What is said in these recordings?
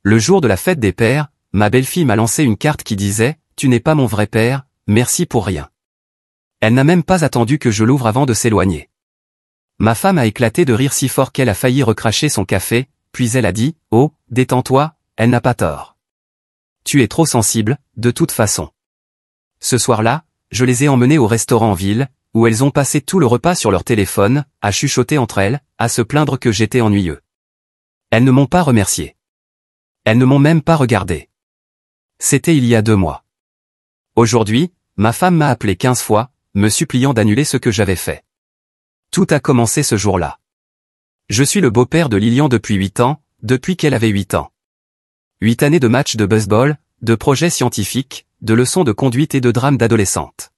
Le jour de la fête des pères, ma belle-fille m'a lancé une carte qui disait « Tu n'es pas mon vrai père, merci pour rien ». Elle n'a même pas attendu que je l'ouvre avant de s'éloigner. Ma femme a éclaté de rire si fort qu'elle a failli recracher son café, puis elle a dit « Oh, détends-toi, elle n'a pas tort. Tu es trop sensible, de toute façon. » Ce soir-là, je les ai emmenées au restaurant en ville, où elles ont passé tout le repas sur leur téléphone, à chuchoter entre elles, à se plaindre que j'étais ennuyeux. Elles ne m'ont pas remercié. Elles ne m'ont même pas regardé. C'était il y a 2 mois. Aujourd'hui, ma femme m'a appelé 15 fois, me suppliant d'annuler ce que j'avais fait. Tout a commencé ce jour-là. Je suis le beau-père de Lilian depuis 8 ans, depuis qu'elle avait 8 ans. 8 années de matchs de baseball, de projets scientifiques, de leçons de conduite et de drames d'adolescente.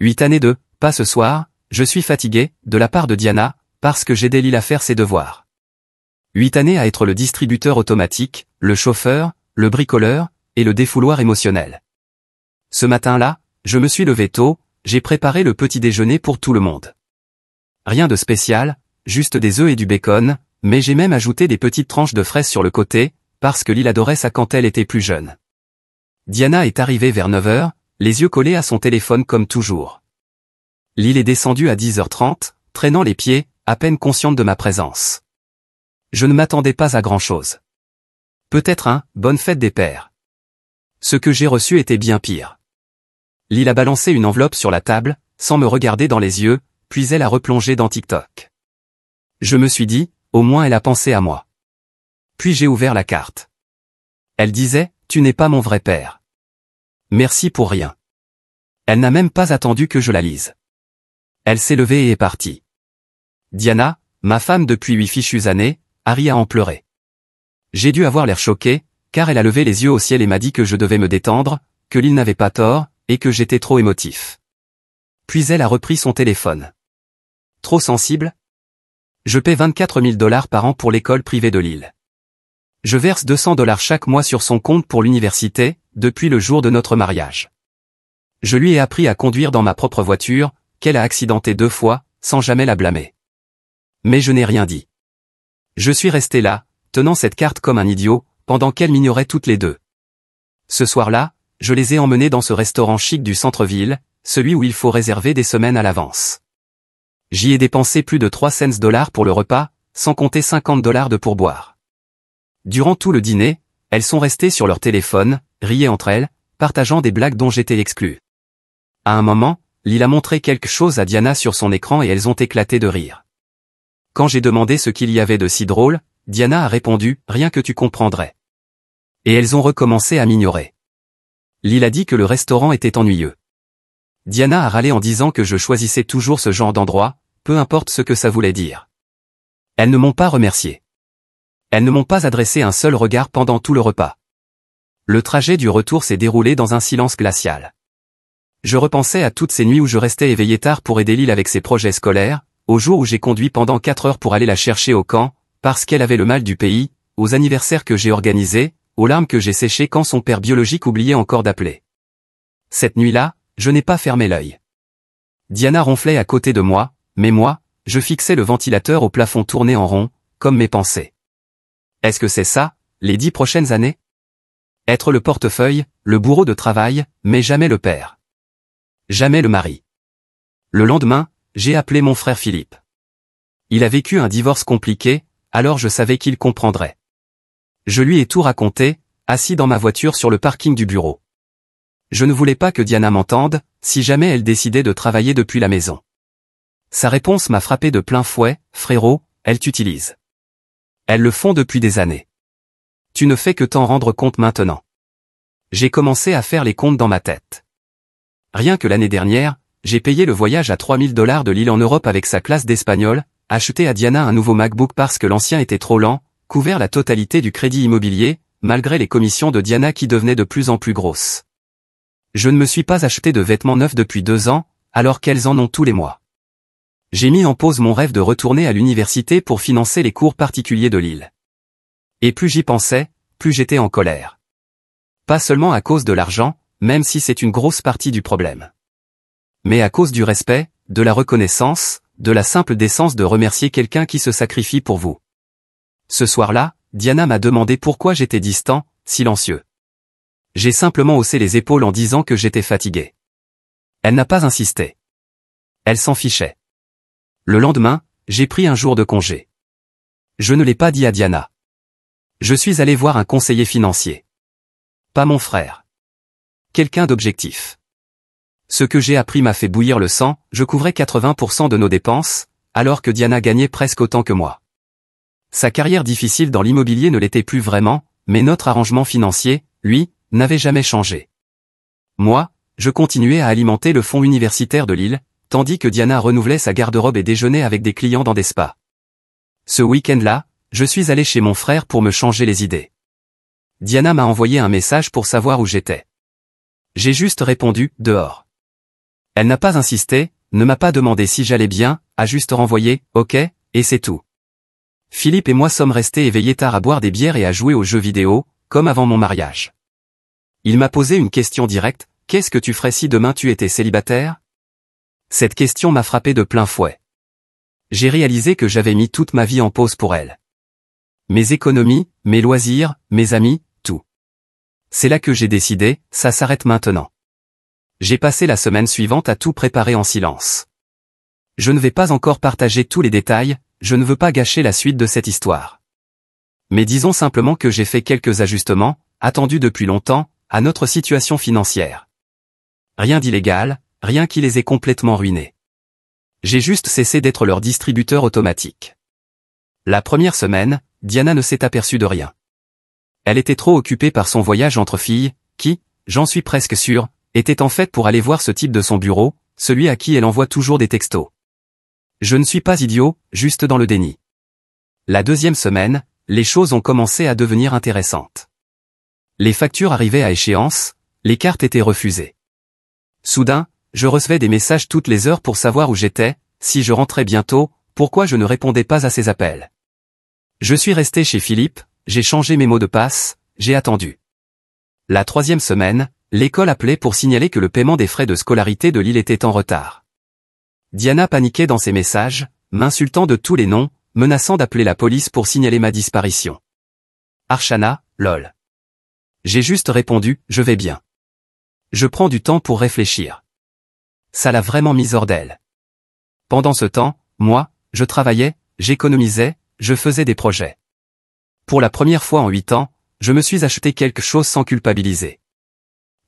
8 années de « pas ce soir, je suis fatigué » de la part de Diana, parce que j'aidais Lil à faire ses devoirs. 8 années à être le distributeur automatique, le chauffeur, le bricoleur, et le défouloir émotionnel. Ce matin-là, je me suis levé tôt, j'ai préparé le petit déjeuner pour tout le monde. Rien de spécial, juste des œufs et du bacon, mais j'ai même ajouté des petites tranches de fraises sur le côté, parce que Lil adorait ça quand elle était plus jeune. Diana est arrivée vers 9h, les yeux collés à son téléphone comme toujours. Lil est descendue à 10h30, traînant les pieds, à peine consciente de ma présence. Je ne m'attendais pas à grand-chose. Peut-être un « bonne fête des pères ». Ce que j'ai reçu était bien pire. Lil a balancé une enveloppe sur la table, sans me regarder dans les yeux, puis elle a replongé dans TikTok. Je me suis dit, au moins elle a pensé à moi. Puis j'ai ouvert la carte. Elle disait, « Tu n'es pas mon vrai père. Merci pour rien ». Elle n'a même pas attendu que je la lise. Elle s'est levée et est partie. Diana, ma femme depuis 8 fichues années, a ri à en pleurer. J'ai dû avoir l'air choqué, car elle a levé les yeux au ciel et m'a dit que je devais me détendre, que Lil n'avait pas tort, et que j'étais trop émotif. Puis elle a repris son téléphone. Trop sensible? Je paie 24 000 $ par an pour l'école privée de Lil. Je verse 200 $ chaque mois sur son compte pour l'université, depuis le jour de notre mariage. Je lui ai appris à conduire dans ma propre voiture, qu'elle a accidenté 2 fois, sans jamais la blâmer. Mais je n'ai rien dit. Je suis resté là, tenant cette carte comme un idiot, pendant qu'elle m'ignorait toutes les deux. Ce soir-là, je les ai emmenées dans ce restaurant chic du centre-ville, celui où il faut réserver des semaines à l'avance. J'y ai dépensé plus de 3 cents $ pour le repas, sans compter 50 $ de pourboire. Durant tout le dîner, elles sont restées sur leur téléphone, riaient entre elles, partageant des blagues dont j'étais exclu. À un moment, Lil a montré quelque chose à Diana sur son écran et elles ont éclaté de rire. Quand j'ai demandé ce qu'il y avait de si drôle, Diana a répondu « Rien que tu comprendrais ». Et elles ont recommencé à m'ignorer. Lil a dit que le restaurant était ennuyeux. Diana a râlé en disant que je choisissais toujours ce genre d'endroit, peu importe ce que ça voulait dire. Elles ne m'ont pas remercié. Elles ne m'ont pas adressé un seul regard pendant tout le repas. Le trajet du retour s'est déroulé dans un silence glacial. Je repensais à toutes ces nuits où je restais éveillé tard pour aider Lil avec ses projets scolaires, aux jours où j'ai conduit pendant 4 heures pour aller la chercher au camp, parce qu'elle avait le mal du pays, aux anniversaires que j'ai organisés, aux larmes que j'ai séchées quand son père biologique oubliait encore d'appeler. Cette nuit-là, je n'ai pas fermé l'œil. Diana ronflait à côté de moi, mais moi, je fixais le ventilateur au plafond tourné en rond, comme mes pensées. Est-ce que c'est ça, les 10 prochaines années? Être le portefeuille, le bourreau de travail, mais jamais le père. Jamais le mari. Le lendemain, j'ai appelé mon frère Philippe. Il a vécu un divorce compliqué, alors je savais qu'il comprendrait. Je lui ai tout raconté, assis dans ma voiture sur le parking du bureau. Je ne voulais pas que Diana m'entende, si jamais elle décidait de travailler depuis la maison. Sa réponse m'a frappé de plein fouet, « Frérot, elles t'utilisent. Elles le font depuis des années. Tu ne fais que t'en rendre compte maintenant. » J'ai commencé à faire les comptes dans ma tête. Rien que l'année dernière, j'ai payé le voyage à 3 000 $ de Lil en Europe avec sa classe d'espagnol, acheté à Diana un nouveau MacBook parce que l'ancien était trop lent, couvert la totalité du crédit immobilier, malgré les commissions de Diana qui devenaient de plus en plus grosses. Je ne me suis pas acheté de vêtements neufs depuis 2 ans, alors qu'elles en ont tous les mois. J'ai mis en pause mon rêve de retourner à l'université pour financer les cours particuliers de Lil. Et plus j'y pensais, plus j'étais en colère. Pas seulement à cause de l'argent, même si c'est une grosse partie du problème. Mais à cause du respect, de la reconnaissance, de la simple décence de remercier quelqu'un qui se sacrifie pour vous. Ce soir-là, Diana m'a demandé pourquoi j'étais distant, silencieux. J'ai simplement haussé les épaules en disant que j'étais fatigué. Elle n'a pas insisté. Elle s'en fichait. Le lendemain, j'ai pris un jour de congé. Je ne l'ai pas dit à Diana. Je suis allé voir un conseiller financier. Pas mon frère. Quelqu'un d'objectif. Ce que j'ai appris m'a fait bouillir le sang, je couvrais 80% de nos dépenses, alors que Diana gagnait presque autant que moi. Sa carrière difficile dans l'immobilier ne l'était plus vraiment, mais notre arrangement financier, lui, n'avait jamais changé. Moi, je continuais à alimenter le fonds universitaire de Lille, tandis que Diana renouvelait sa garde-robe et déjeunait avec des clients dans des spas. Ce week-end-là, je suis allé chez mon frère pour me changer les idées. Diana m'a envoyé un message pour savoir où j'étais. J'ai juste répondu « dehors ». Elle n'a pas insisté, ne m'a pas demandé si j'allais bien, a juste renvoyé « ok » et c'est tout. Philippe et moi sommes restés éveillés tard à boire des bières et à jouer aux jeux vidéo, comme avant mon mariage. Il m'a posé une question directe, « Qu'est-ce que tu ferais si demain tu étais célibataire ?» Cette question m'a frappé de plein fouet. J'ai réalisé que j'avais mis toute ma vie en pause pour elle. Mes économies, mes loisirs, mes amis, tout. C'est là que j'ai décidé, ça s'arrête maintenant. J'ai passé la semaine suivante à tout préparer en silence. Je ne vais pas encore partager tous les détails, je ne veux pas gâcher la suite de cette histoire. Mais disons simplement que j'ai fait quelques ajustements, attendus depuis longtemps, à notre situation financière. Rien d'illégal, rien qui les ait complètement ruinés. J'ai juste cessé d'être leur distributeur automatique. La première semaine, Diana ne s'est aperçue de rien. Elle était trop occupée par son voyage entre filles, qui, j'en suis presque sûr, était en fait pour aller voir ce type de son bureau, celui à qui elle envoie toujours des textos. Je ne suis pas idiot, juste dans le déni. La deuxième semaine, les choses ont commencé à devenir intéressantes. Les factures arrivaient à échéance, les cartes étaient refusées. Soudain, je recevais des messages toutes les heures pour savoir où j'étais, si je rentrais bientôt, pourquoi je ne répondais pas à ses appels. Je suis resté chez Philippe, j'ai changé mes mots de passe, j'ai attendu. La troisième semaine, l'école appelait pour signaler que le paiement des frais de scolarité de Lille était en retard. Diana paniquait dans ses messages, m'insultant de tous les noms, menaçant d'appeler la police pour signaler ma disparition. Archana, lol. J'ai juste répondu, je vais bien. Je prends du temps pour réfléchir. Ça l'a vraiment mise hors d'elle. Pendant ce temps, moi, je travaillais, j'économisais, je faisais des projets. Pour la première fois en 8 ans, je me suis acheté quelque chose sans culpabiliser.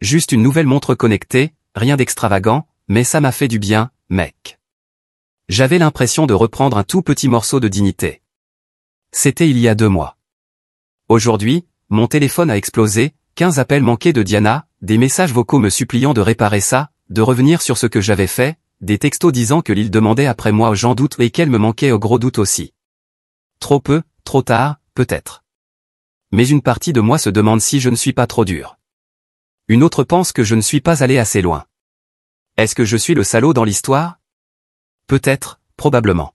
Juste une nouvelle montre connectée, rien d'extravagant, mais ça m'a fait du bien, mec. J'avais l'impression de reprendre un tout petit morceau de dignité. C'était il y a 2 mois. Aujourd'hui, mon téléphone a explosé, 15 appels manqués de Diana, des messages vocaux me suppliant de réparer ça, de revenir sur ce que j'avais fait, des textos disant que Lille demandait après moi, j'en doute, et qu'elle me manquait au gros doute aussi. Trop peu, trop tard, peut-être. Mais une partie de moi se demande si je ne suis pas trop dur. Une autre pense que je ne suis pas allé assez loin. Est-ce que je suis le salaud dans l'histoire? Peut-être, probablement.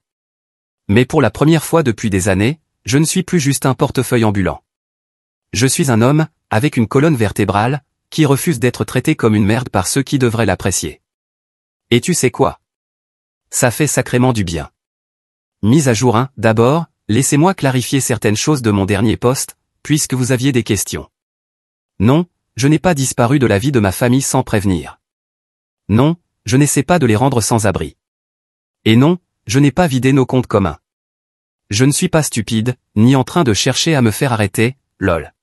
Mais pour la première fois depuis des années, je ne suis plus juste un portefeuille ambulant. Je suis un homme, avec une colonne vertébrale, qui refuse d'être traité comme une merde par ceux qui devraient l'apprécier. Et tu sais quoi? Ça fait sacrément du bien. Mise à jour 1, d'abord, laissez-moi clarifier certaines choses de mon dernier post, puisque vous aviez des questions. Non, je n'ai pas disparu de la vie de ma famille sans prévenir. Non, je n'essaie pas de les rendre sans abri. Et non, je n'ai pas vidé nos comptes communs. Je ne suis pas stupide, ni en train de chercher à me faire arrêter, lol.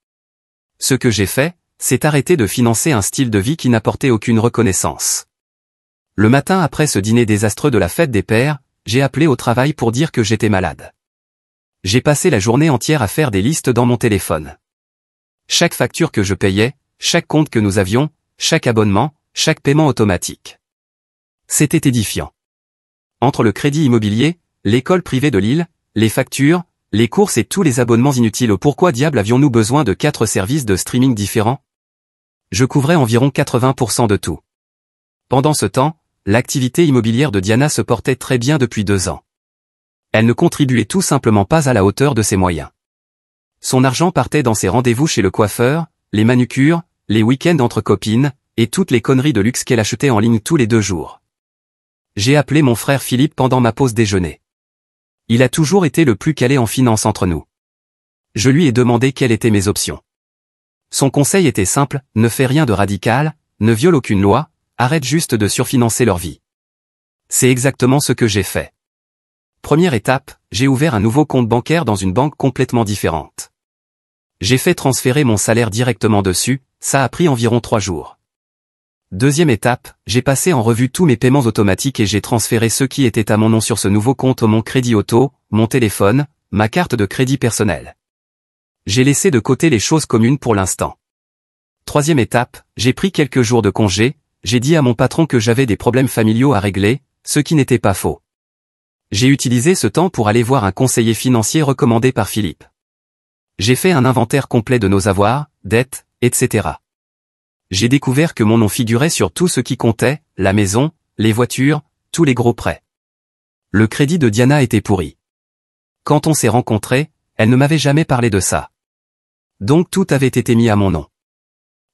Ce que j'ai fait, c'est arrêter de financer un style de vie qui n'apportait aucune reconnaissance. Le matin après ce dîner désastreux de la fête des pères, j'ai appelé au travail pour dire que j'étais malade. J'ai passé la journée entière à faire des listes dans mon téléphone. Chaque facture que je payais, chaque compte que nous avions, chaque abonnement, chaque paiement automatique. C'était édifiant. Entre le crédit immobilier, l'école privée de Lille, les factures, les courses et tous les abonnements inutiles, pourquoi diable avions-nous besoin de 4 services de streaming différents? Je couvrais environ 80% de tout. Pendant ce temps, l'activité immobilière de Diana se portait très bien depuis 2 ans. Elle ne contribuait tout simplement pas à la hauteur de ses moyens. Son argent partait dans ses rendez-vous chez le coiffeur, les manucures, les week-ends entre copines, et toutes les conneries de luxe qu'elle achetait en ligne tous les 2 jours. J'ai appelé mon frère Philippe pendant ma pause déjeuner. Il a toujours été le plus calé en finance entre nous. Je lui ai demandé quelles étaient mes options. Son conseil était simple, ne fais rien de radical, ne viole aucune loi, arrête juste de surfinancer leur vie. C'est exactement ce que j'ai fait. Première étape, j'ai ouvert un nouveau compte bancaire dans une banque complètement différente. J'ai fait transférer mon salaire directement dessus, ça a pris environ 3 jours. Deuxième étape, j'ai passé en revue tous mes paiements automatiques et j'ai transféré ceux qui étaient à mon nom sur ce nouveau compte mon crédit auto, mon téléphone, ma carte de crédit personnelle. J'ai laissé de côté les choses communes pour l'instant. Troisième étape, j'ai pris quelques jours de congé, j'ai dit à mon patron que j'avais des problèmes familiaux à régler, ce qui n'était pas faux. J'ai utilisé ce temps pour aller voir un conseiller financier recommandé par Philippe. J'ai fait un inventaire complet de nos avoirs, dettes, etc. J'ai découvert que mon nom figurait sur tout ce qui comptait, la maison, les voitures, tous les gros prêts. Le crédit de Diana était pourri. Quand on s'est rencontrés, elle ne m'avait jamais parlé de ça. Donc tout avait été mis à mon nom.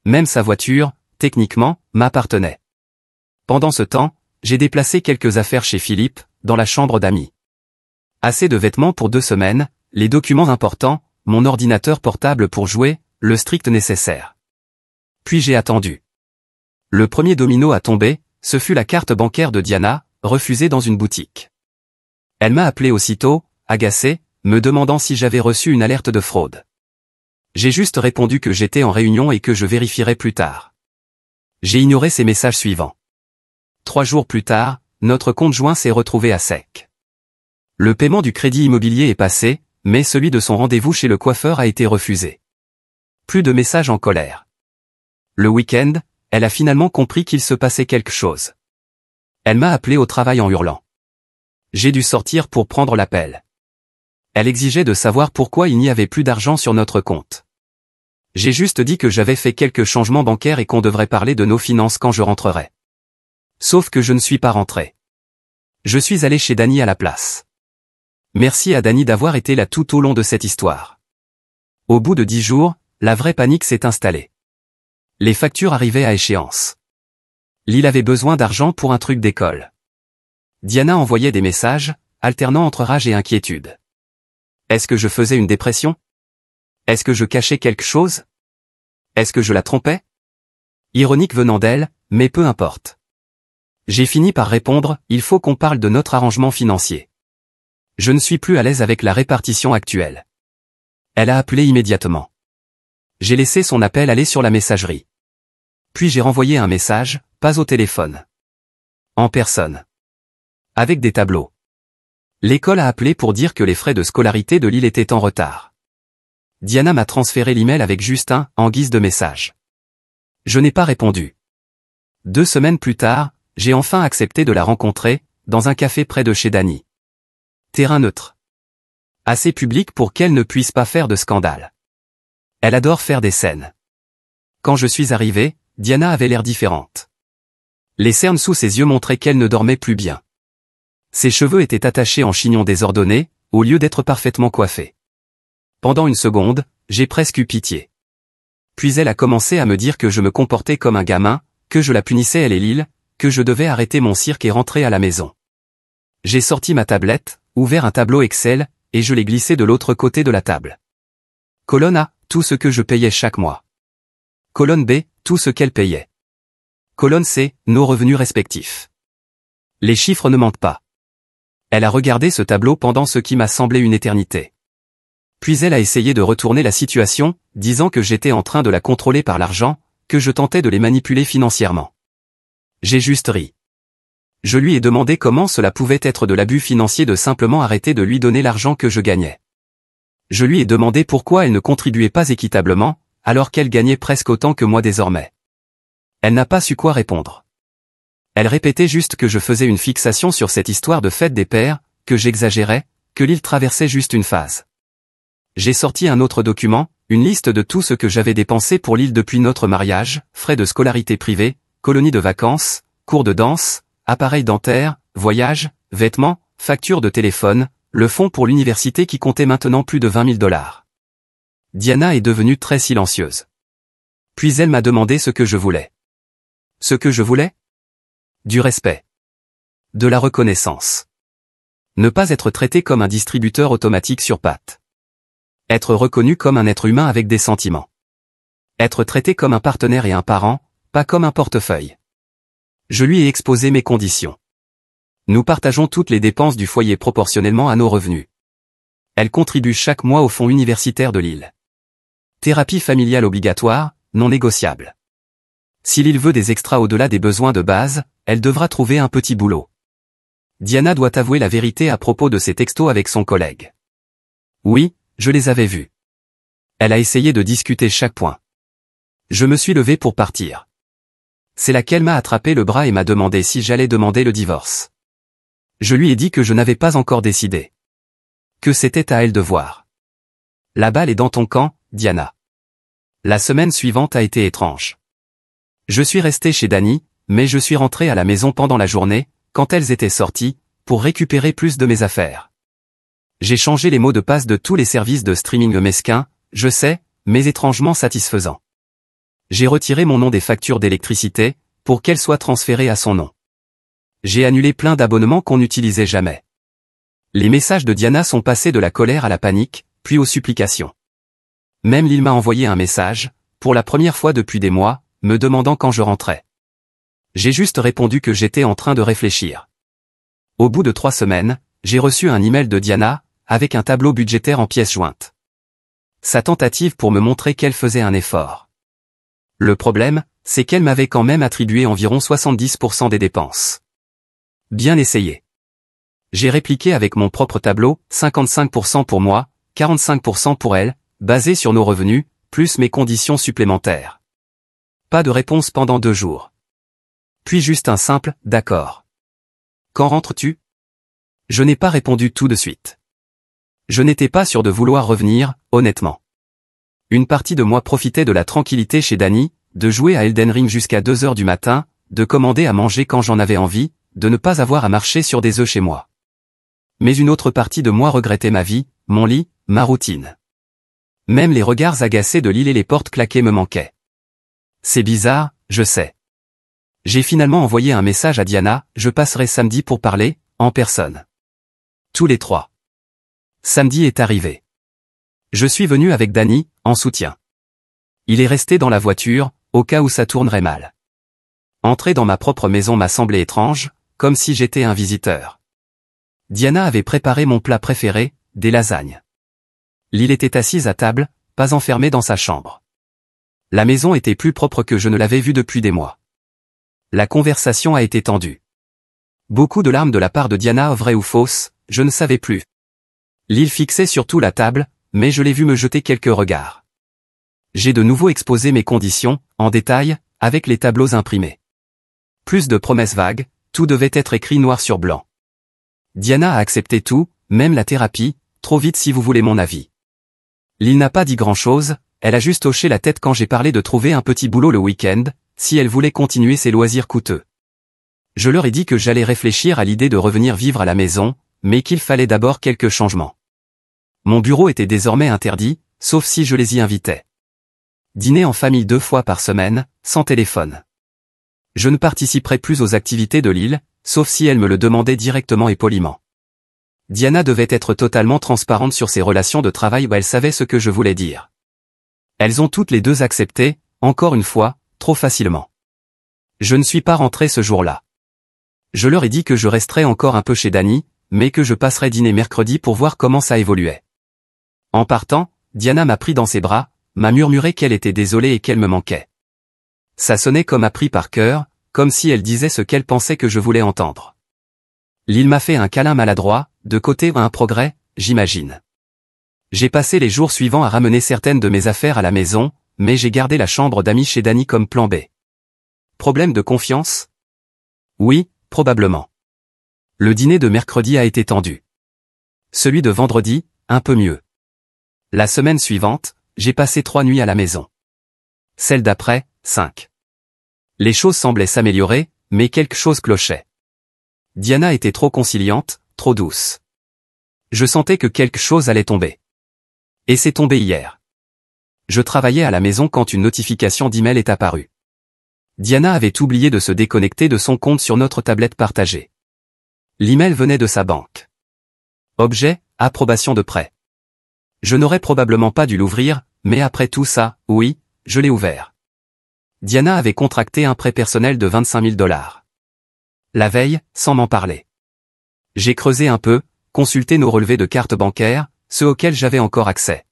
Même sa voiture, techniquement, m'appartenait. Pendant ce temps, j'ai déplacé quelques affaires chez Philippe, dans la chambre d'amis. Assez de vêtements pour 2 semaines, les documents importants, mon ordinateur portable pour jouer, le strict nécessaire. Puis j'ai attendu. Le premier domino à tomber, ce fut la carte bancaire de Diana, refusée dans une boutique. Elle m'a appelé aussitôt, agacée, me demandant si j'avais reçu une alerte de fraude. J'ai juste répondu que j'étais en réunion et que je vérifierais plus tard. J'ai ignoré ces messages suivants. 3 jours plus tard, notre compte joint s'est retrouvé à sec. Le paiement du crédit immobilier est passé, mais celui de son rendez-vous chez le coiffeur a été refusé. Plus de messages en colère. Le week-end, elle a finalement compris qu'il se passait quelque chose. Elle m'a appelé au travail en hurlant. J'ai dû sortir pour prendre l'appel. Elle exigeait de savoir pourquoi il n'y avait plus d'argent sur notre compte. J'ai juste dit que j'avais fait quelques changements bancaires et qu'on devrait parler de nos finances quand je rentrerais. Sauf que je ne suis pas rentré. Je suis allé chez Dany à la place. Merci à Dany d'avoir été là tout au long de cette histoire. Au bout de 10 jours, la vraie panique s'est installée. Les factures arrivaient à échéance. Lil avait besoin d'argent pour un truc d'école. Diana envoyait des messages, alternant entre rage et inquiétude. Est-ce que je faisais une dépression? Est-ce que je cachais quelque chose? Est-ce que je la trompais? Ironique venant d'elle, mais peu importe. J'ai fini par répondre, il faut qu'on parle de notre arrangement financier. Je ne suis plus à l'aise avec la répartition actuelle. Elle a appelé immédiatement. J'ai laissé son appel aller sur la messagerie. Puis j'ai renvoyé un message, pas au téléphone. En personne. Avec des tableaux. L'école a appelé pour dire que les frais de scolarité de Lil étaient en retard. Diana m'a transféré l'email avec Justin, en guise de message. Je n'ai pas répondu. 2 semaines plus tard, j'ai enfin accepté de la rencontrer, dans un café près de chez Dany. Terrain neutre. Assez public pour qu'elle ne puisse pas faire de scandale. Elle adore faire des scènes. Quand je suis arrivé, Diana avait l'air différente. Les cernes sous ses yeux montraient qu'elle ne dormait plus bien. Ses cheveux étaient attachés en chignon désordonné, au lieu d'être parfaitement coiffés. Pendant une seconde, j'ai presque eu pitié. Puis elle a commencé à me dire que je me comportais comme un gamin, que je la punissais elle et Lil, que je devais arrêter mon cirque et rentrer à la maison. J'ai sorti ma tablette, ouvert un tableau Excel, et je l'ai glissé de l'autre côté de la table. Colonne A, tout ce que je payais chaque mois. Colonne B, tout ce qu'elle payait. Colonne C, nos revenus respectifs. Les chiffres ne mentent pas. Elle a regardé ce tableau pendant ce qui m'a semblé une éternité. Puis elle a essayé de retourner la situation, disant que j'étais en train de la contrôler par l'argent, que je tentais de les manipuler financièrement. J'ai juste ri. Je lui ai demandé comment cela pouvait être de l'abus financier de simplement arrêter de lui donner l'argent que je gagnais. Je lui ai demandé pourquoi elle ne contribuait pas équitablement, alors qu'elle gagnait presque autant que moi désormais. Elle n'a pas su quoi répondre. Elle répétait juste que je faisais une fixation sur cette histoire de fête des pères, que j'exagérais, que Lil traversait juste une phase. J'ai sorti un autre document, une liste de tout ce que j'avais dépensé pour Lil depuis notre mariage, frais de scolarité privée, colonie de vacances, cours de danse, appareils dentaires, voyages, vêtements, factures de téléphone, le fonds pour l'université qui comptait maintenant plus de 20 000 $. Diana est devenue très silencieuse. Puis elle m'a demandé ce que je voulais. Ce que je voulais? Du respect. De la reconnaissance. Ne pas être traité comme un distributeur automatique sur pattes. Être reconnu comme un être humain avec des sentiments. Être traité comme un partenaire et un parent, pas comme un portefeuille. Je lui ai exposé mes conditions. Nous partageons toutes les dépenses du foyer proportionnellement à nos revenus. Elle contribue chaque mois au fonds universitaire de Lille. Thérapie familiale obligatoire, non négociable. Si Lille veut des extras au-delà des besoins de base, elle devra trouver un petit boulot. Diana doit avouer la vérité à propos de ses textos avec son collègue. Oui, je les avais vus. Elle a essayé de discuter chaque point. Je me suis levé pour partir. C'est là qu'elle m'a attrapé le bras et m'a demandé si j'allais demander le divorce. Je lui ai dit que je n'avais pas encore décidé. Que c'était à elle de voir. La balle est dans ton camp, Diana. La semaine suivante a été étrange. Je suis resté chez Dani, mais je suis rentré à la maison pendant la journée, quand elles étaient sorties, pour récupérer plus de mes affaires. J'ai changé les mots de passe de tous les services de streaming mesquins, je sais, mais étrangement satisfaisants. J'ai retiré mon nom des factures d'électricité, pour qu'elles soient transférées à son nom. J'ai annulé plein d'abonnements qu'on n'utilisait jamais. Les messages de Diana sont passés de la colère à la panique, puis aux supplications. Même Lille m'a envoyé un message, pour la première fois depuis des mois, me demandant quand je rentrais. J'ai juste répondu que j'étais en train de réfléchir. Au bout de 3 semaines, j'ai reçu un email de Diana, avec un tableau budgétaire en pièces jointes. Sa tentative pour me montrer qu'elle faisait un effort. Le problème, c'est qu'elle m'avait quand même attribué environ 70% des dépenses. Bien essayé. J'ai répliqué avec mon propre tableau, 55% pour moi, 45% pour elle, basé sur nos revenus, plus mes conditions supplémentaires. Pas de réponse pendant 2 jours. Puis juste un simple « d'accord ». Quand rentres-tu ? Je n'ai pas répondu tout de suite. Je n'étais pas sûr de vouloir revenir, honnêtement. Une partie de moi profitait de la tranquillité chez Dani, de jouer à Elden Ring jusqu'à 2 heures du matin, de commander à manger quand j'en avais envie, de ne pas avoir à marcher sur des œufs chez moi. Mais une autre partie de moi regrettait ma vie, mon lit, ma routine. Même les regards agacés de Lille et les portes claquées me manquaient. C'est bizarre, je sais. J'ai finalement envoyé un message à Diana, je passerai samedi pour parler, en personne. Tous les 3. Samedi est arrivé. Je suis venu avec Dani, en soutien. Il est resté dans la voiture, au cas où ça tournerait mal. Entrer dans ma propre maison m'a semblé étrange, comme si j'étais un visiteur. Diana avait préparé mon plat préféré, des lasagnes. Lille était assise à table, pas enfermée dans sa chambre. La maison était plus propre que je ne l'avais vue depuis des mois. La conversation a été tendue. Beaucoup de larmes de la part de Diana, vraies ou fausses, je ne savais plus. Lille fixait surtout la table, mais je l'ai vu me jeter quelques regards. J'ai de nouveau exposé mes conditions, en détail, avec les tableaux imprimés. Plus de promesses vagues, tout devait être écrit noir sur blanc. Diana a accepté tout, même la thérapie, trop vite si vous voulez mon avis. Lille n'a pas dit grand-chose, elle a juste hoché la tête quand j'ai parlé de trouver un petit boulot le week-end, si elle voulait continuer ses loisirs coûteux. Je leur ai dit que j'allais réfléchir à l'idée de revenir vivre à la maison, mais qu'il fallait d'abord quelques changements. Mon bureau était désormais interdit, sauf si je les y invitais. Dîner en famille 2 fois par semaine, sans téléphone. Je ne participerai plus aux activités de Lille, sauf si elle me le demandait directement et poliment. Diana devait être totalement transparente sur ses relations de travail où elle savait ce que je voulais dire. Elles ont toutes les deux accepté, encore une fois, trop facilement. Je ne suis pas rentré ce jour-là. Je leur ai dit que je resterais encore un peu chez Dani, mais que je passerais dîner mercredi pour voir comment ça évoluait. En partant, Diana m'a pris dans ses bras, m'a murmuré qu'elle était désolée et qu'elle me manquait. Ça sonnait comme appris par cœur, comme si elle disait ce qu'elle pensait que je voulais entendre. Lille m'a fait un câlin maladroit, de côté un progrès, j'imagine. J'ai passé les jours suivants à ramener certaines de mes affaires à la maison, mais j'ai gardé la chambre d'amis chez Dani comme plan B. Problème de confiance ? Oui, probablement. Le dîner de mercredi a été tendu. Celui de vendredi, un peu mieux. La semaine suivante, j'ai passé 3 nuits à la maison. Celle d'après, 5. Les choses semblaient s'améliorer, mais quelque chose clochait. Diana était trop conciliante, trop douce. Je sentais que quelque chose allait tomber. Et c'est tombé hier. Je travaillais à la maison quand une notification d'email est apparue. Diana avait oublié de se déconnecter de son compte sur notre tablette partagée. L'email venait de sa banque. Objet, approbation de prêt. Je n'aurais probablement pas dû l'ouvrir, mais après tout ça, oui, je l'ai ouvert. Diana avait contracté un prêt personnel de 25 000 $. La veille, sans m'en parler. J'ai creusé un peu, consulté nos relevés de cartes bancaires, ceux auxquels j'avais encore accès.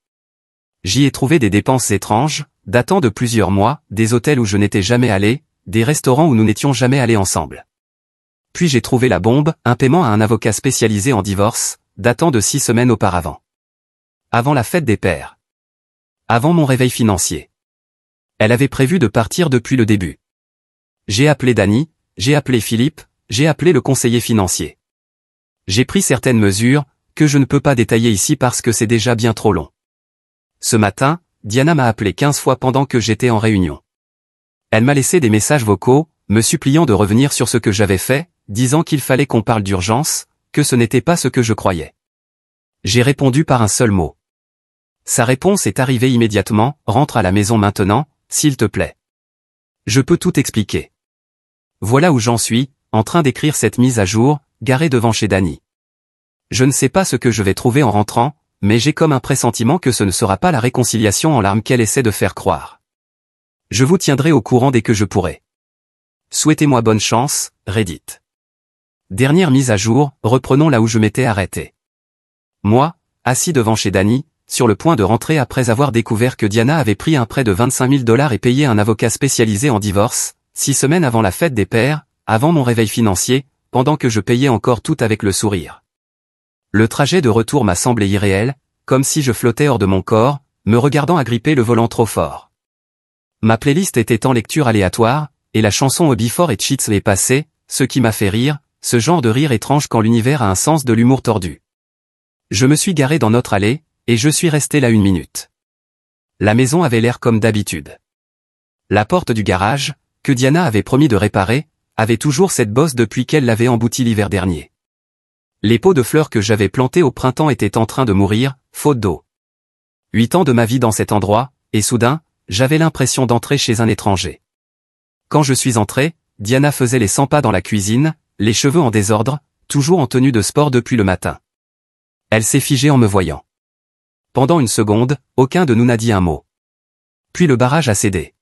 J'y ai trouvé des dépenses étranges, datant de plusieurs mois, des hôtels où je n'étais jamais allé, des restaurants où nous n'étions jamais allés ensemble. Puis j'ai trouvé la bombe, un paiement à un avocat spécialisé en divorce, datant de 6 semaines auparavant. Avant la fête des pères. Avant mon réveil financier. Elle avait prévu de partir depuis le début. J'ai appelé Dani, j'ai appelé Philippe, j'ai appelé le conseiller financier. J'ai pris certaines mesures, que je ne peux pas détailler ici parce que c'est déjà bien trop long. Ce matin, Diana m'a appelé 15 fois pendant que j'étais en réunion. Elle m'a laissé des messages vocaux, me suppliant de revenir sur ce que j'avais fait, disant qu'il fallait qu'on parle d'urgence, que ce n'était pas ce que je croyais. J'ai répondu par un seul mot. Sa réponse est arrivée immédiatement, rentre à la maison maintenant, s'il te plaît. Je peux tout expliquer. Voilà où j'en suis, en train d'écrire cette mise à jour, garée devant chez Dani. Je ne sais pas ce que je vais trouver en rentrant, mais j'ai comme un pressentiment que ce ne sera pas la réconciliation en larmes qu'elle essaie de faire croire. Je vous tiendrai au courant dès que je pourrai. Souhaitez-moi bonne chance, Reddit. Dernière mise à jour, reprenons là où je m'étais arrêté. Moi, assis devant chez Dani, sur le point de rentrer après avoir découvert que Diana avait pris un prêt de 25 000 $ et payé un avocat spécialisé en divorce, 6 semaines avant la fête des pères, avant mon réveil financier, pendant que je payais encore tout avec le sourire. Le trajet de retour m'a semblé irréel, comme si je flottais hors de mon corps, me regardant agripper le volant trop fort. Ma playlist était en lecture aléatoire, et la chanson Obi-For et Cheats est passée, ce qui m'a fait rire, ce genre de rire étrange quand l'univers a un sens de l'humour tordu. Je me suis garé dans notre allée, et je suis resté là 1 minute. La maison avait l'air comme d'habitude. La porte du garage, que Diana avait promis de réparer, avait toujours cette bosse depuis qu'elle l'avait emboutie l'hiver dernier. Les pots de fleurs que j'avais plantés au printemps étaient en train de mourir, faute d'eau. 8 ans de ma vie dans cet endroit, et soudain, j'avais l'impression d'entrer chez un étranger. Quand je suis entré, Diana faisait les 100 pas dans la cuisine, les cheveux en désordre, toujours en tenue de sport depuis le matin. Elle s'est figée en me voyant. Pendant une seconde, aucun de nous n'a dit un mot. Puis le barrage a cédé.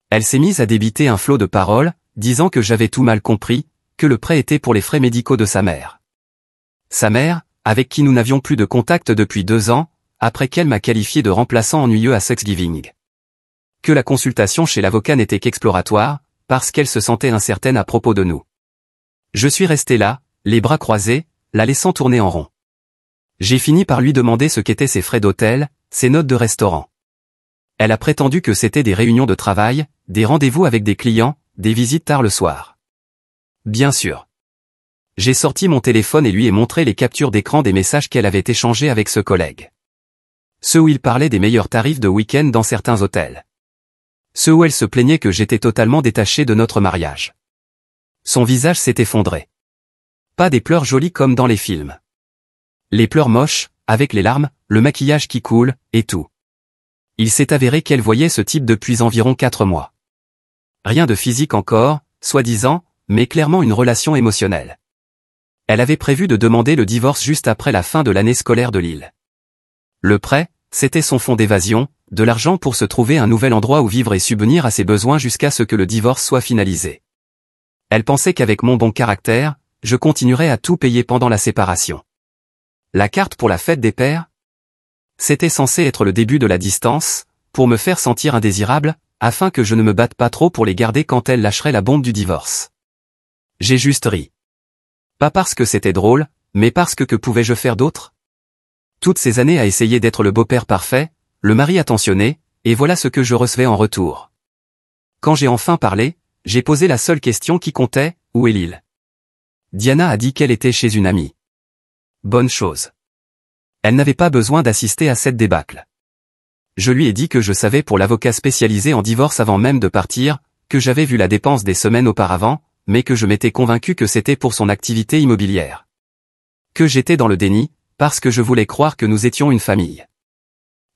Elle s'est mise à débiter un flot de paroles, disant que j'avais tout mal compris, que le prêt était pour les frais médicaux de sa mère. Sa mère, avec qui nous n'avions plus de contact depuis 2 ans, après qu'elle m'a qualifié de remplaçant ennuyeux à Thanksgiving. Que la consultation chez l'avocat n'était qu'exploratoire, parce qu'elle se sentait incertaine à propos de nous. Je suis resté là, les bras croisés, la laissant tourner en rond. J'ai fini par lui demander ce qu'étaient ses frais d'hôtel, ses notes de restaurant. Elle a prétendu que c'était des réunions de travail, des rendez-vous avec des clients, des visites tard le soir. Bien sûr. J'ai sorti mon téléphone et lui ai montré les captures d'écran des messages qu'elle avait échangés avec ce collègue. Ceux où il parlait des meilleurs tarifs de week-end dans certains hôtels. Ceux où elle se plaignait que j'étais totalement détaché de notre mariage. Son visage s'est effondré. Pas des pleurs jolies comme dans les films. Les pleurs moches, avec les larmes, le maquillage qui coule, et tout. Il s'est avéré qu'elle voyait ce type depuis environ 4 mois. Rien de physique encore, soi-disant, mais clairement une relation émotionnelle. Elle avait prévu de demander le divorce juste après la fin de l'année scolaire de Lille. Le prêt, c'était son fonds d'évasion, de l'argent pour se trouver un nouvel endroit où vivre et subvenir à ses besoins jusqu'à ce que le divorce soit finalisé. Elle pensait qu'avec mon bon caractère, je continuerais à tout payer pendant la séparation. La carte pour la fête des pères? C'était censé être le début de la distance, pour me faire sentir indésirable, afin que je ne me batte pas trop pour les garder quand elle lâcherait la bombe du divorce. J'ai juste ri. Pas parce que c'était drôle, mais parce que pouvais-je faire d'autre? Toutes ces années à essayer d'être le beau-père parfait, le mari attentionné, et voilà ce que je recevais en retour. Quand j'ai enfin parlé, j'ai posé la seule question qui comptait, où est Lille? Diana a dit qu'elle était chez une amie. Bonne chose. Elle n'avait pas besoin d'assister à cette débâcle. Je lui ai dit que je savais pour l'avocat spécialisé en divorce avant même de partir, que j'avais vu la dépense des semaines auparavant, mais que je m'étais convaincu que c'était pour son activité immobilière. Que j'étais dans le déni, parce que je voulais croire que nous étions une famille.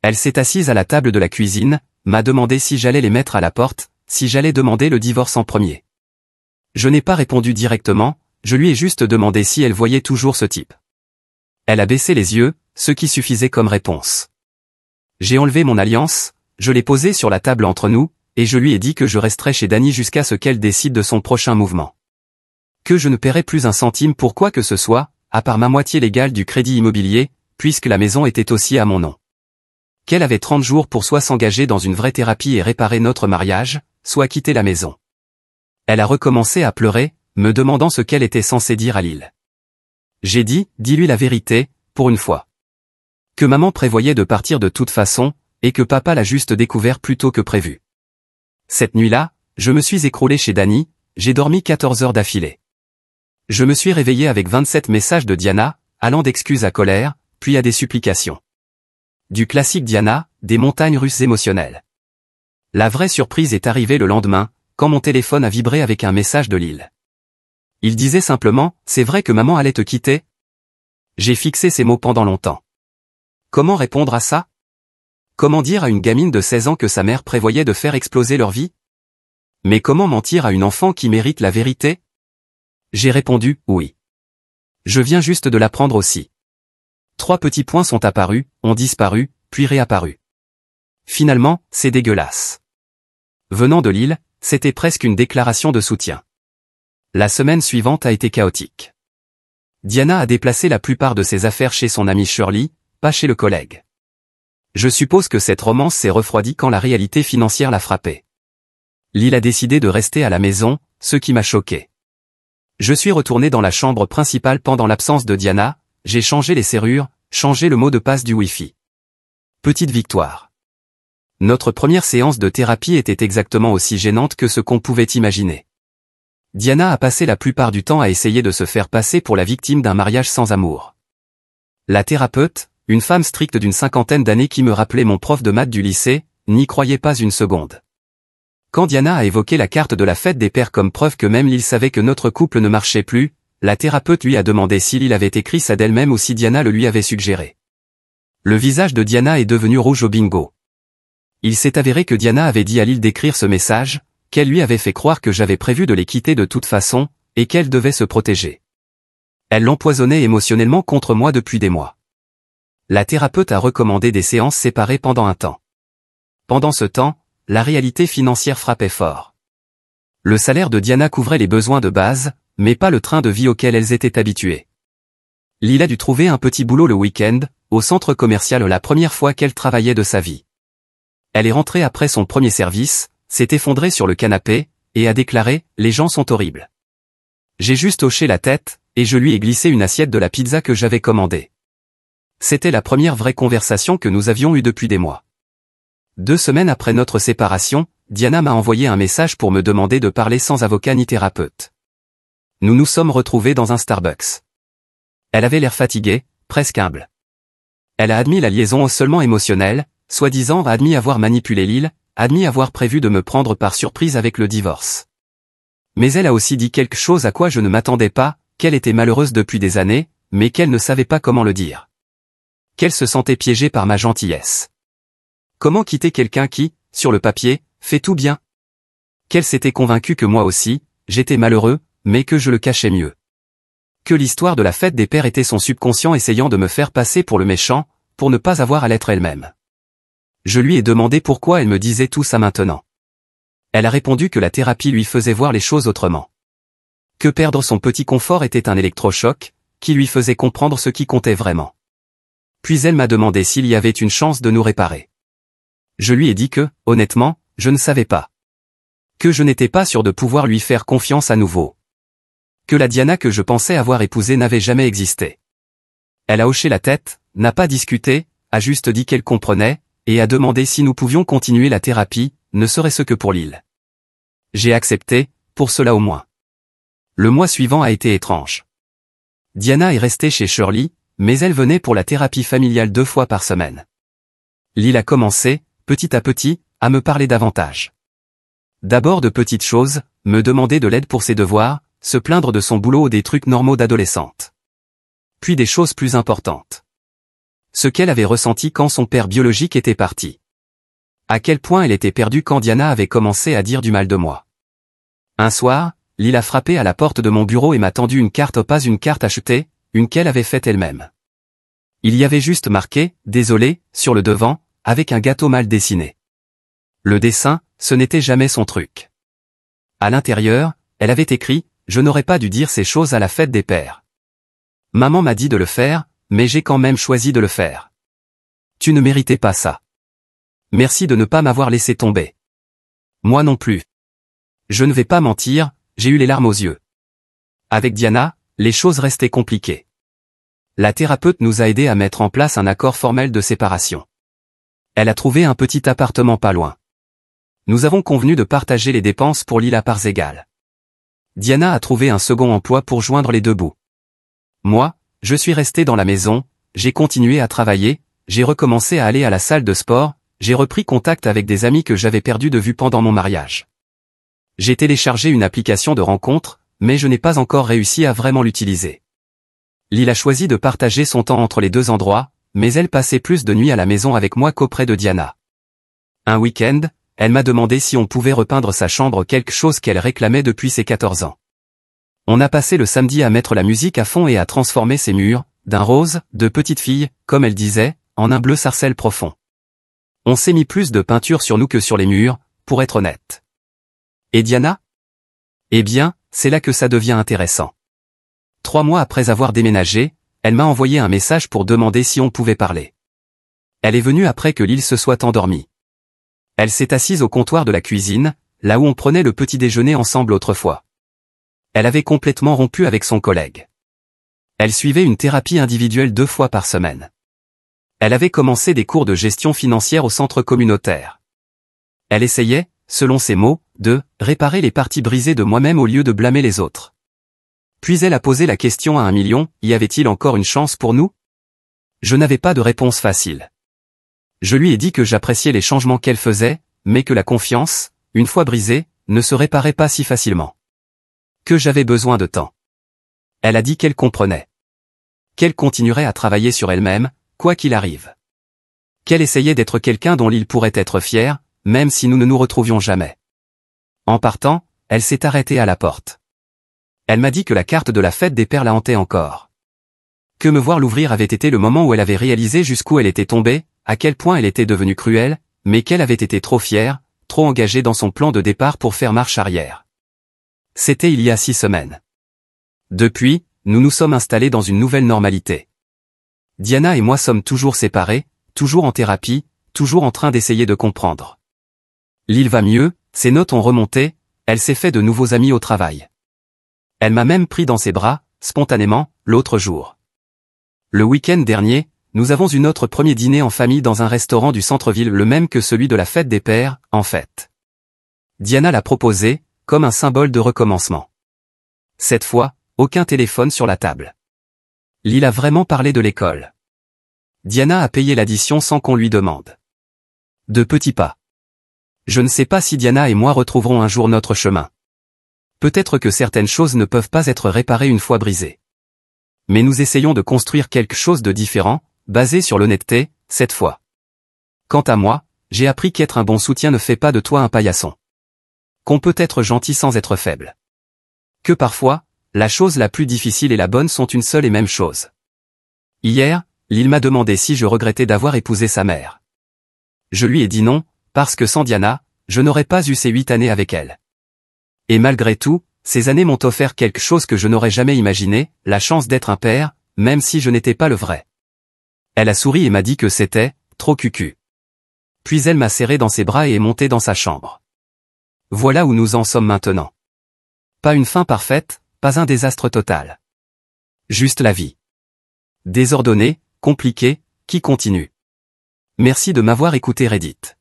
Elle s'est assise à la table de la cuisine, m'a demandé si j'allais les mettre à la porte, si j'allais demander le divorce en premier. Je n'ai pas répondu directement, je lui ai juste demandé si elle voyait toujours ce type. Elle a baissé les yeux, ce qui suffisait comme réponse. J'ai enlevé mon alliance, je l'ai posée sur la table entre nous, et je lui ai dit que je resterais chez Dany jusqu'à ce qu'elle décide de son prochain mouvement. Que je ne paierais plus un centime pour quoi que ce soit, à part ma moitié légale du crédit immobilier, puisque la maison était aussi à mon nom. Qu'elle avait 30 jours pour soit s'engager dans une vraie thérapie et réparer notre mariage, soit quitter la maison. Elle a recommencé à pleurer, me demandant ce qu'elle était censée dire à Lyle. J'ai dit, dis-lui la vérité, pour une fois. Que maman prévoyait de partir de toute façon, et que papa l'a juste découvert plus tôt que prévu. Cette nuit-là, je me suis écroulé chez Dany, j'ai dormi 14 heures d'affilée. Je me suis réveillé avec 27 messages de Diana, allant d'excuses à colère, puis à des supplications. Du classique Diana, des montagnes russes émotionnelles. La vraie surprise est arrivée le lendemain, quand mon téléphone a vibré avec un message de Lyle. Il disait simplement, c'est vrai que maman allait te quitter? J'ai fixé ces mots pendant longtemps. Comment répondre à ça? Comment dire à une gamine de 16 ans que sa mère prévoyait de faire exploser leur vie? Mais comment mentir à une enfant qui mérite la vérité? J'ai répondu, oui. Je viens juste de l'apprendre aussi. 3 petits points sont apparus, ont disparu, puis réapparus. Finalement, c'est dégueulasse. Venant de Lyle, c'était presque une déclaration de soutien. La semaine suivante a été chaotique. Diana a déplacé la plupart de ses affaires chez son amie Shirley, pas chez le collègue. Je suppose que cette romance s'est refroidie quand la réalité financière l'a frappée. Lyle a décidé de rester à la maison, ce qui m'a choqué. Je suis retourné dans la chambre principale pendant l'absence de Diana, j'ai changé les serrures, changé le mot de passe du Wi-Fi. Petite victoire. Notre première séance de thérapie était exactement aussi gênante que ce qu'on pouvait imaginer. Diana a passé la plupart du temps à essayer de se faire passer pour la victime d'un mariage sans amour. La thérapeute, une femme stricte d'une 50aine d'années qui me rappelait mon prof de maths du lycée, n'y croyait pas une seconde. Quand Diana a évoqué la carte de la fête des pères comme preuve que même Lyle savait que notre couple ne marchait plus, la thérapeute lui a demandé si Lyle avait écrit ça d'elle-même ou si Diana le lui avait suggéré. Le visage de Diana est devenu rouge au bingo. Il s'est avéré que Diana avait dit à Lyle d'écrire ce message, qu'elle lui avait fait croire que j'avais prévu de les quitter de toute façon, et qu'elle devait se protéger. Elle l'empoisonnait émotionnellement contre moi depuis des mois. La thérapeute a recommandé des séances séparées pendant un temps. Pendant ce temps, la réalité financière frappait fort. Le salaire de Diana couvrait les besoins de base, mais pas le train de vie auquel elles étaient habituées. Lyle a dû trouver un petit boulot le week-end, au centre commercial la première fois qu'elle travaillait de sa vie. Elle est rentrée après son premier service, s'est effondrée sur le canapé, et a déclaré « Les gens sont horribles ». J'ai juste hoché la tête, et je lui ai glissé une assiette de la pizza que j'avais commandée. C'était la première vraie conversation que nous avions eue depuis des mois. 2 semaines après notre séparation, Diana m'a envoyé un message pour me demander de parler sans avocat ni thérapeute. Nous nous sommes retrouvés dans un Starbucks. Elle avait l'air fatiguée, presque humble. Elle a admis la liaison seulement émotionnelle, soi-disant a admis avoir manipulé Lyle, admis avoir prévu de me prendre par surprise avec le divorce. Mais elle a aussi dit quelque chose à quoi je ne m'attendais pas, qu'elle était malheureuse depuis des années, mais qu'elle ne savait pas comment le dire. Qu'elle se sentait piégée par ma gentillesse. Comment quitter quelqu'un qui, sur le papier, fait tout bien? Qu'elle s'était convaincue que moi aussi, j'étais malheureux, mais que je le cachais mieux. Que l'histoire de la fête des pères était son subconscient essayant de me faire passer pour le méchant, pour ne pas avoir à l'être elle-même. Je lui ai demandé pourquoi elle me disait tout ça maintenant. Elle a répondu que la thérapie lui faisait voir les choses autrement. Que perdre son petit confort était un électrochoc, qui lui faisait comprendre ce qui comptait vraiment. Puis elle m'a demandé s'il y avait une chance de nous réparer. Je lui ai dit que, honnêtement, je ne savais pas. Que je n'étais pas sûr de pouvoir lui faire confiance à nouveau. Que la Diana que je pensais avoir épousée n'avait jamais existé. Elle a hoché la tête, n'a pas discuté, a juste dit qu'elle comprenait, et a demandé si nous pouvions continuer la thérapie, ne serait-ce que pour Lyle. J'ai accepté, pour cela au moins. Le mois suivant a été étrange. Diana est restée chez Shirley, mais elle venait pour la thérapie familiale 2 fois par semaine. Lyle a commencé, petit à petit, à me parler davantage. D'abord de petites choses, me demander de l'aide pour ses devoirs, se plaindre de son boulot ou des trucs normaux d'adolescente. Puis des choses plus importantes. Ce qu'elle avait ressenti quand son père biologique était parti. À quel point elle était perdue quand Diana avait commencé à dire du mal de moi. Un soir, Lyle a frappé à la porte de mon bureau et m'a tendu une carte, pas une carte achetée, une qu'elle avait faite elle-même. Il y avait juste marqué « Désolé » sur le devant, avec un gâteau mal dessiné. Le dessin, ce n'était jamais son truc. À l'intérieur, elle avait écrit « Je n'aurais pas dû dire ces choses à la fête des pères. Maman m'a dit de le faire, mais j'ai quand même choisi de le faire. Tu ne méritais pas ça. Merci de ne pas m'avoir laissé tomber. Moi non plus. Je ne vais pas mentir, j'ai eu les larmes aux yeux. Avec Diana, les choses restaient compliquées. La thérapeute nous a aidés à mettre en place un accord formel de séparation. Elle a trouvé un petit appartement pas loin. Nous avons convenu de partager les dépenses pour l'île à parts égales. Diana a trouvé un second emploi pour joindre les deux bouts. Moi, je suis resté dans la maison, j'ai continué à travailler, j'ai recommencé à aller à la salle de sport, j'ai repris contact avec des amis que j'avais perdus de vue pendant mon mariage. J'ai téléchargé une application de rencontre, mais je n'ai pas encore réussi à vraiment l'utiliser. Lil a choisi de partager son temps entre les deux endroits, mais elle passait plus de nuits à la maison avec moi qu'auprès de Diana. Un week-end, elle m'a demandé si on pouvait repeindre sa chambre, quelque chose qu'elle réclamait depuis ses 14 ans. On a passé le samedi à mettre la musique à fond et à transformer ses murs, d'un rose, de petite fille, comme elle disait, en un bleu sarcelle profond. On s'est mis plus de peinture sur nous que sur les murs, pour être honnête. Et Diana? Eh bien, c'est là que ça devient intéressant. 3 mois après avoir déménagé, elle m'a envoyé un message pour demander si on pouvait parler. Elle est venue après que Lil se soit endormie. Elle s'est assise au comptoir de la cuisine, là où on prenait le petit déjeuner ensemble autrefois. Elle avait complètement rompu avec son collègue. Elle suivait une thérapie individuelle 2 fois par semaine. Elle avait commencé des cours de gestion financière au centre communautaire. Elle essayait, selon ses mots, de « réparer les parties brisées de moi-même au lieu de blâmer les autres ». Puis elle a posé la question à 1 million, y avait-il encore une chance pour nous? Je n'avais pas de réponse facile. Je lui ai dit que j'appréciais les changements qu'elle faisait, mais que la confiance, une fois brisée, ne se réparait pas si facilement. Que j'avais besoin de temps. Elle a dit qu'elle comprenait. Qu'elle continuerait à travailler sur elle-même, quoi qu'il arrive. Qu'elle essayait d'être quelqu'un dont il pourrait être fier, même si nous ne nous retrouvions jamais. En partant, elle s'est arrêtée à la porte. Elle m'a dit que la carte de la fête des pères la hantait encore. Que me voir l'ouvrir avait été le moment où elle avait réalisé jusqu'où elle était tombée, à quel point elle était devenue cruelle, mais qu'elle avait été trop fière, trop engagée dans son plan de départ pour faire marche arrière. C'était il y a 6 semaines. Depuis, nous nous sommes installés dans une nouvelle normalité. Diana et moi sommes toujours séparés, toujours en thérapie, toujours en train d'essayer de comprendre. Lil va mieux, ses notes ont remonté, elle s'est fait de nouveaux amis au travail. Elle m'a même pris dans ses bras, spontanément, l'autre jour. Le week-end dernier, nous avons eu notre premier dîner en famille dans un restaurant du centre-ville, le même que celui de la fête des pères, en fait. Diana l'a proposé, comme un symbole de recommencement. Cette fois, aucun téléphone sur la table. Lil a vraiment parlé de l'école. Diana a payé l'addition sans qu'on lui demande. De petits pas. Je ne sais pas si Diana et moi retrouverons un jour notre chemin. Peut-être que certaines choses ne peuvent pas être réparées une fois brisées. Mais nous essayons de construire quelque chose de différent, basé sur l'honnêteté, cette fois. Quant à moi, j'ai appris qu'être un bon soutien ne fait pas de toi un paillasson. Qu'on peut être gentil sans être faible. Que parfois, la chose la plus difficile et la bonne sont une seule et même chose. Hier, Lil m'a demandé si je regrettais d'avoir épousé sa mère. Je lui ai dit non, parce que sans Diana, je n'aurais pas eu ces 8 années avec elle. Et malgré tout, ces années m'ont offert quelque chose que je n'aurais jamais imaginé, la chance d'être un père, même si je n'étais pas le vrai. Elle a souri et m'a dit que c'était trop cucu. Puis elle m'a serré dans ses bras et est montée dans sa chambre. Voilà où nous en sommes maintenant. Pas une fin parfaite, pas un désastre total. Juste la vie. Désordonnée, compliquée, qui continue. Merci de m'avoir écouté Reddit.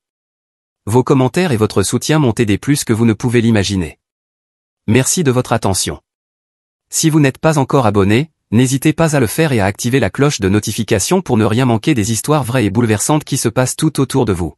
Vos commentaires et votre soutien m'ont aidé plus que vous ne pouvez l'imaginer. Merci de votre attention. Si vous n'êtes pas encore abonné, n'hésitez pas à le faire et à activer la cloche de notification pour ne rien manquer des histoires vraies et bouleversantes qui se passent tout autour de vous.